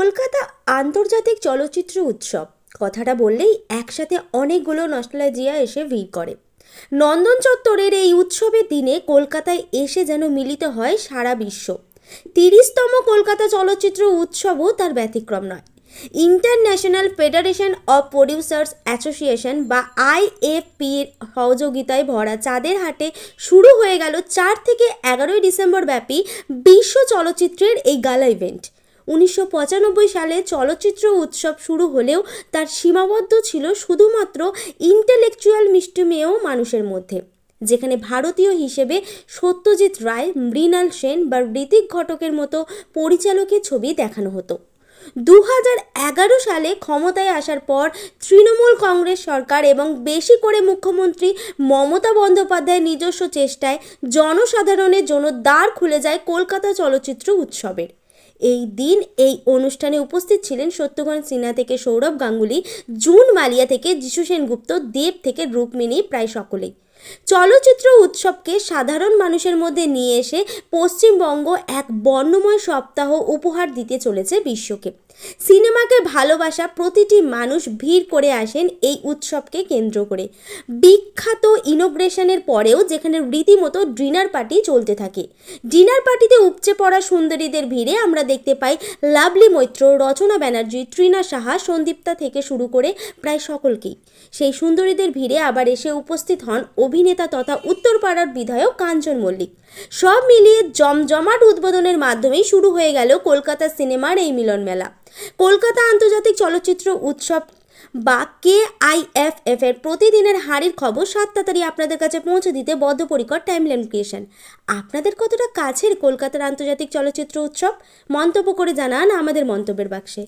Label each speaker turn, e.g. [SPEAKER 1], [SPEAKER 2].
[SPEAKER 1] কলকাতা আন্তর্জাতিক চলচ্চিত্র উৎসব কথাটা বললেই একসাথে অনেকগুলো নস্টালজিয়া এসে ভিড় করে। নন্দন চত্বরের এই উৎসবের দিনে কলকাতায় এসে যেন মিলিত হয় সারা বিশ্ব। 30তম কলকাতা চলচ্চিত্র উৎসবও তার ব্যতিক্রম নয়। International federation of producers association বা IFPর সহযোগিতায় ভরা চাঁদের হাটে শুরু হয়ে গেল 4 থেকে 11 ডিসেম্বর ব্যাপী বিশ্ব চলচ্চিত্রের এই গালা ইভেন্ট। 1995 সালে চলচ্চিত্র উৎসব শুরু হলেও তার সীমাবদ্ধ ছিল শুধুমাত্র ইন্টেলেকচুয়াল মিষ্টমেয় মানুষের মধ্যে, যেখানে ভারতীয় হিসেবে সত্যজিৎ রায়, মৃণাল সেন বা ঋতিক ঘটকের মতো পরিচালকের ছবি দেখানো হতো। 2011 সালে ক্ষমতায় আসার পর তৃণমূল কংগ্রেস সরকার এবং বেশি করে মুখ্যমন্ত্রী মমতা বন্দ্যোপাধ্যায়ের নিজস্ব চেষ্টায় জনসাধারণের জন্য দ্বার খুলে যায় কলকাতা চলচ্চিত্র উৎসবের। এই দিন এই অনুষ্ঠানে উপস্থিত ছিলেন সত্যঘন সিনহা থেকে সৌরভ গাঙ্গুলি, জুন মালিয়া থেকে যিশু সেনগুপ্ত, দেব থেকে রুক্মিণী, প্রায় সকলেই। চলচ্চিত্র উৎসবকে সাধারণ মানুষের মধ্যে নিয়ে এসে পশ্চিমবঙ্গ এক বর্ণময় সপ্তাহ উপহার দিতে চলেছে বিশ্বকে। সিনেমাকে ভালোবাসা প্রতিটি মানুষ ভিড় করে আসেন এই উৎসবকে কেন্দ্র করে। বিখ্যাত ইনোগ্রেশনের পরেও যেখানে রীতিমতো ডিনার পার্টি চলতে থাকে। ডিনার পার্টিতে উপচে পড়া সুন্দরীদের ভিড়ে আমরা দেখতে পাই লাভলি মৈত্র, রচনা ব্যানার্জি, তৃণা সাহা, সন্দীপ্তা থেকে শুরু করে প্রায় সকলকেই। সেই সুন্দরীদের ভিড়ে আবার এসে উপস্থিত হন অভিনেতা তথা উত্তরপাড়ার বিধায়ক কাঞ্চন মল্লিক। সব মিলিয়ে জমজমাট উদ্বোধনের মাধ্যমেই শুরু হয়ে গেল কলকাতা সিনেমার এই মিলন মেলা। কলকাতা আন্তর্জাতিক চলচ্চিত্র উৎসব বা KIFF এর প্রতিদিনের হাঁড়ির খবর 7 তাড়াতাড়ি আপনাদের কাছে পৌঁছে দিতে বদ্ধপরিকর টাইমলাইন ক্রিয়েশন। আপনাদের কতটা কাছের কলকাতার আন্তর্জাতিক চলচ্চিত্র উৎসব? মন্তব্য করে জানান আমাদের মন্তব্যের বাক্সে।